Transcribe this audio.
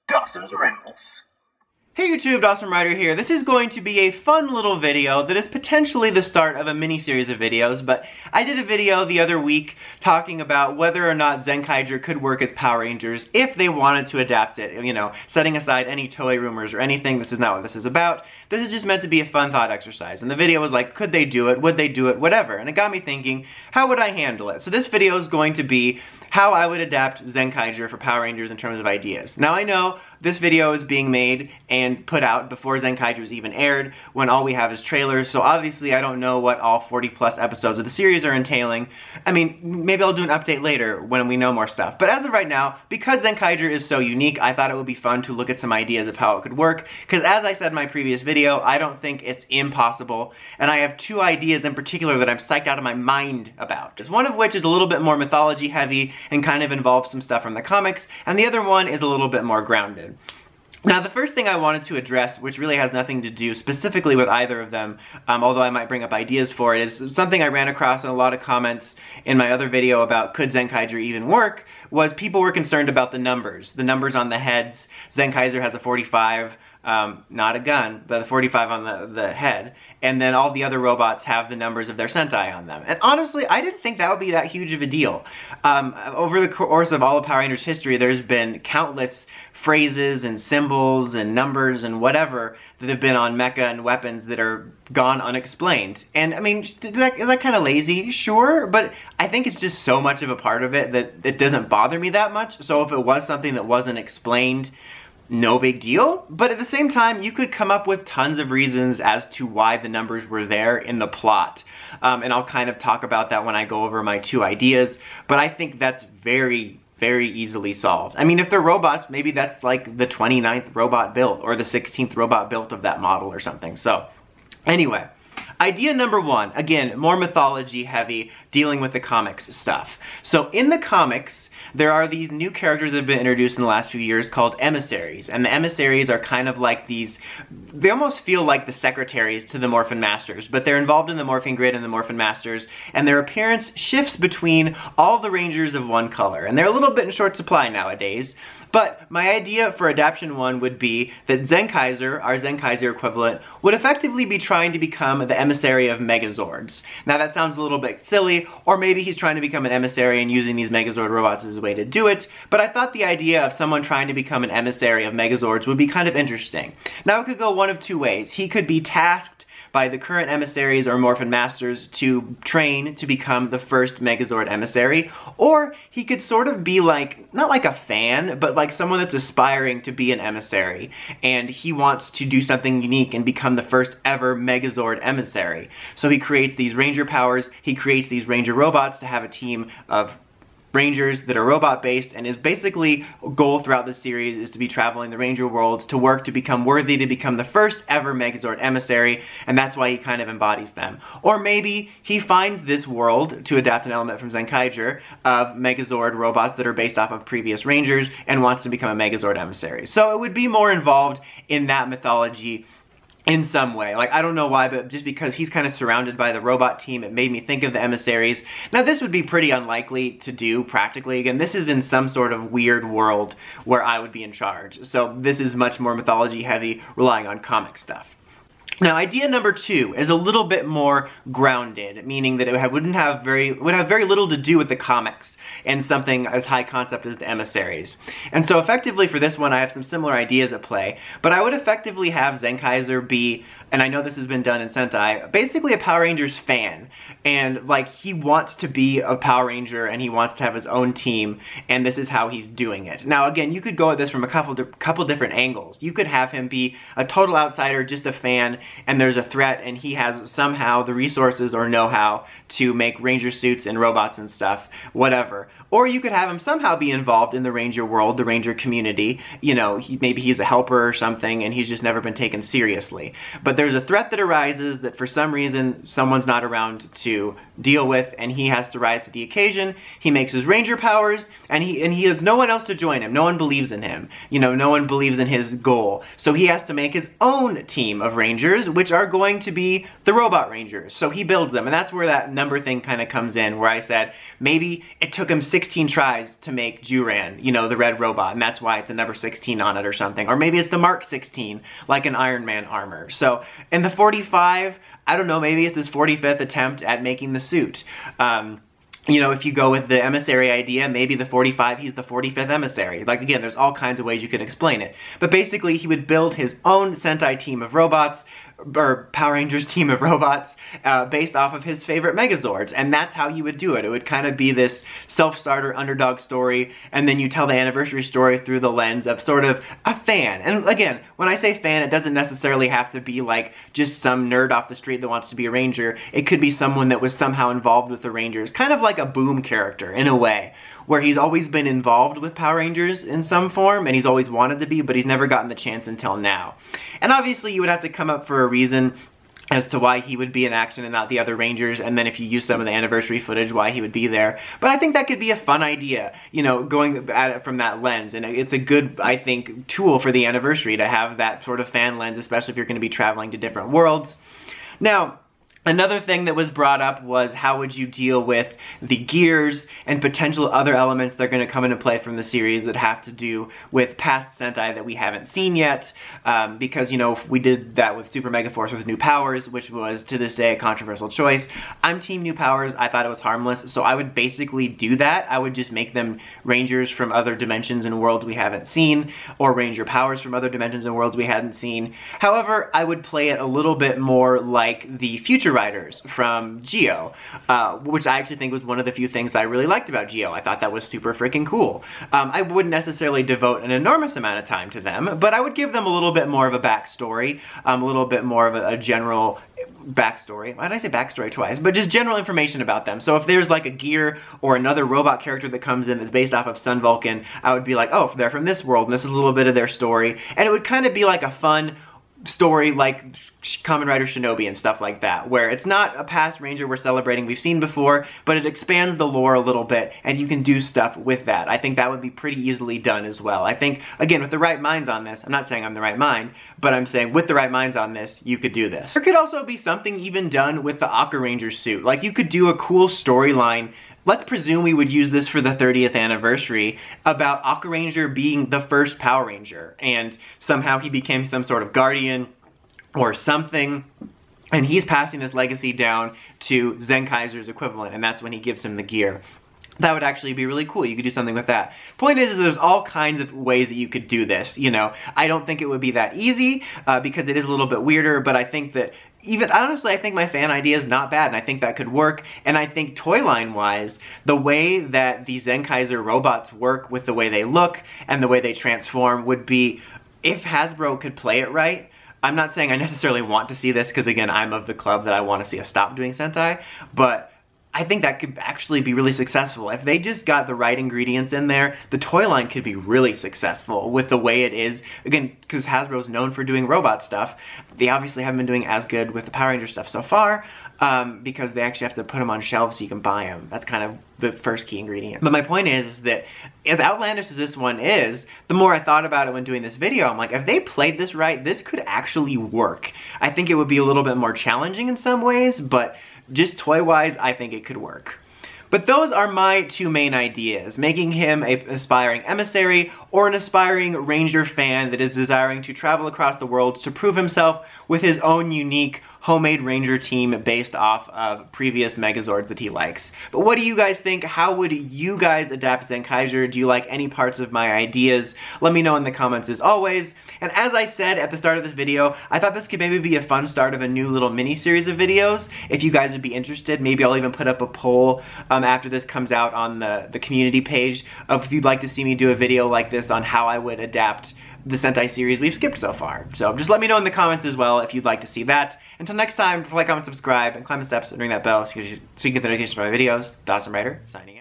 Dawson's Rambles. Hey YouTube, Dawson Rider here. This is going to be a fun little video that is potentially the start of a mini-series of videos, but I did a video the other week talking about whether or not Zenkaiger could work as Power Rangers if they wanted to adapt it, you know, setting aside any Toei rumors or anything. This is not what this is about. This is just meant to be a fun thought exercise, and the video was like, could they do it, would they do it, whatever, and it got me thinking, how would I handle it? So this video is going to be how I would adapt Zenkaiger for Power Rangers in terms of ideas. Now I know this video is being made and put out before Zenkaiger's even aired, when all we have is trailers, so obviously I don't know what all 40 plus episodes of the series are entailing. I mean, maybe I'll do an update later when we know more stuff. But as of right now, because Zenkaiger is so unique, I thought it would be fun to look at some ideas of how it could work, because as I said in my previous video, I don't think it's impossible, and I have two ideas in particular that I'm psyched out of my mind about. Just one of which is a little bit more mythology heavy and kind of involves some stuff from the comics, and the other one is a little bit more grounded. Now, the first thing I wanted to address, which really has nothing to do specifically with either of them, although I might bring up ideas for it, is something I ran across in a lot of comments in my other video about could Zenkaiger even work, was people were concerned about the numbers on the heads. Zenkaiger has a 45, not a gun, but a 45 on the head, and then all the other robots have the numbers of their Sentai on them. And honestly, I didn't think that would be that huge of a deal. Over the course of all of Power Rangers history, there's been countless phrases and symbols and numbers and whatever that have been on mecha and weapons that are gone unexplained. And I mean, is that kind of lazy? Sure, but I think it's just so much of a part of it that it doesn't bother me that much. So if it was something that wasn't explained, no big deal. But at the same time, you could come up with tons of reasons as to why the numbers were there in the plot. And I'll kind of talk about that when I go over my two ideas. But I think that's very easily solved. I mean, if they're robots, maybe that's like the 29th robot built or the 16th robot built of that model or something. So anyway, idea number one, again, more mythology heavy, dealing with the comics stuff. So in the comics, there are these new characters that have been introduced in the last few years called emissaries. And the emissaries are kind of like these, they almost feel like the secretaries to the Morphin Masters, but they're involved in the Morphing Grid and the Morphin Masters, and their appearance shifts between all the Rangers of one color. And they're a little bit in short supply nowadays. But my idea for adaptation one would be that Zenkaiger, our Zenkaiger equivalent, would effectively be trying to become the emissary of Megazords. Now that sounds a little bit silly, or maybe he's trying to become an emissary and using these Megazord robots as a way to do it, but I thought the idea of someone trying to become an emissary of Megazords would be kind of interesting. Now it could go one of two ways. He could be tasked by the current emissaries or Morphin Masters to train to become the first Megazord emissary, or he could sort of be like, not like a fan, but like someone that's aspiring to be an emissary, and he wants to do something unique and become the first ever Megazord emissary. So he creates these Ranger powers, he creates these Ranger robots to have a team of Rangers that are robot-based, and his basically goal throughout the series is to be traveling the Ranger worlds to work to become worthy to become the first ever Megazord emissary, and that's why he kind of embodies them. Or maybe he finds this world, to adapt an element from Zenkaiger, of Megazord robots that are based off of previous Rangers and wants to become a Megazord emissary. So it would be more involved in that mythology in some way. Like, I don't know why, but just because he's kind of surrounded by the robot team, it made me think of the emissaries. Now, this would be pretty unlikely to do practically. Again, this is in some sort of weird world where I would be in charge. So this is much more mythology heavy, relying on comic stuff. Now, idea number two is a little bit more grounded, meaning that it would have very little to do with the comics and something as high concept as the emissaries. And so effectively for this one, I have some similar ideas at play, but I would effectively have Zenkaiger be, and I know this has been done in Sentai, basically a Power Rangers fan. And like, he wants to be a Power Ranger and he wants to have his own team, and this is how he's doing it. Now again, you could go at this from a couple different angles. You could have him be a total outsider, just a fan, and there's a threat and he has somehow the resources or know-how to make Ranger suits and robots and stuff, whatever. Or you could have him somehow be involved in the Ranger world, the Ranger community. You know, maybe he's a helper or something and he's just never been taken seriously. But there's a threat that arises that for some reason someone's not around to deal with, and he has to rise to the occasion. He makes his Ranger powers, and he has no one else to join him. No one believes in him. You know, no one believes in his goal. So he has to make his own team of Rangers, which are going to be the Robot Rangers. So he builds them, and that's where that number thing kind of comes in, where I said maybe it took him 6 16 tries to make Juran, you know, the red robot, and that's why it's a number 16 on it or something. Or maybe it's the Mark 16, like an Iron Man armor. So in the 45, I don't know, maybe it's his 45th attempt at making the suit. You know, if you go with the emissary idea, maybe the 45, he's the 45th emissary. Like, again, there's all kinds of ways you could explain it. But basically, he would build his own Sentai team of robots, or Power Rangers team of robots, based off of his favorite Megazords. And that's how you would do it. It would kind of be this self-starter underdog story, and then you tell the anniversary story through the lens of sort of a fan. And again, when I say fan, it doesn't necessarily have to be like just some nerd off the street that wants to be a Ranger. It could be someone that was somehow involved with the Rangers, kind of like a Boom character in a way, where he's always been involved with Power Rangers in some form, and he's always wanted to be, but he's never gotten the chance until now. And obviously you would have to come up for a reason as to why he would be in action and not the other Rangers, and then if you use some of the anniversary footage, why he would be there. But I think that could be a fun idea, you know, going at it from that lens, and it's a good, I think, tool for the anniversary to have that sort of fan lens, especially if you're going to be traveling to different worlds. Now, another thing that was brought up was how would you deal with the gears and potential other elements that are going to come into play from the series that have to do with past Sentai that we haven't seen yet, because, you know, we did that with Super Mega Force with New Powers, which was, to this day, a controversial choice. I'm Team New Powers. I thought it was harmless, so I would basically do that. I would just make them Rangers from other dimensions and worlds we haven't seen, or Ranger powers from other dimensions and worlds we hadn't seen. However, I would play it a little bit more like the Future Riders from Geo, which I actually think was one of the few things I really liked about Geo. I thought that was super freaking cool. I wouldn't necessarily devote an enormous amount of time to them, but I would give them a little bit more of a backstory, a little bit more of a general backstory. Why did I say backstory twice? But just general information about them. So if there's like a gear or another robot character that comes in that's based off of Sun Vulcan, I would be like, oh, they're from this world, and this is a little bit of their story. And it would kind of be like a fun story like Kamen Rider Shinobi and stuff like that, where it's not a past Ranger we're celebrating we've seen before, but it expands the lore a little bit, and you can do stuff with that. I think that would be pretty easily done as well. I think, again, with the right minds on this, I'm not saying I'm the right mind, but I'm saying with the right minds on this, you could do this. There could also be something even done with the Aqua Ranger suit. Like, you could do a cool storyline. Let's presume we would use this for the 30th anniversary, about Aqua Ranger being the first Power Ranger, and somehow he became some sort of guardian or something, and he's passing this legacy down to Zenkaiser's equivalent, and that's when he gives him the gear. That would actually be really cool. You could do something with that. Point is there's all kinds of ways that you could do this, you know. I don't think it would be that easy, because it is a little bit weirder, but I think that honestly, I think my fan idea is not bad, and I think that could work. And I think toy line-wise, the way that the Zenkaiser robots work with the way they look and the way they transform would be, if Hasbro could play it right. I'm not saying I necessarily want to see this, because again, I'm of the club that I want to see us stop doing Sentai, but I think that could actually be really successful. If they just got the right ingredients in there, the toy line could be really successful with the way it is. Again, because Hasbro's known for doing robot stuff. They obviously haven't been doing as good with the Power Ranger stuff so far, because they actually have to put them on shelves so you can buy them. That's kind of the first key ingredient. But my point is that, as outlandish as this one is, the more I thought about it when doing this video, I'm like, if they played this right, this could actually work. I think it would be a little bit more challenging in some ways, but just toy-wise, I think it could work. But those are my two main ideas, making him an aspiring emissary or an aspiring Ranger fan that is desiring to travel across the world to prove himself with his own unique homemade Ranger team based off of previous Megazords that he likes. But what do you guys think? How would you guys adapt Zenkaiser? Do you like any parts of my ideas? Let me know in the comments as always. And as I said at the start of this video, I thought this could maybe be a fun start of a new little mini-series of videos. If you guys would be interested, maybe I'll even put up a poll after this comes out on the community page of if you'd like to see me do a video like this on how I would adapt the Sentai series we've skipped so far. So just let me know in the comments as well if you'd like to see that. Until next time, like, comment, subscribe, and climb the steps and ring that bell so you can get the notifications for my videos. DawesomeRider, signing out.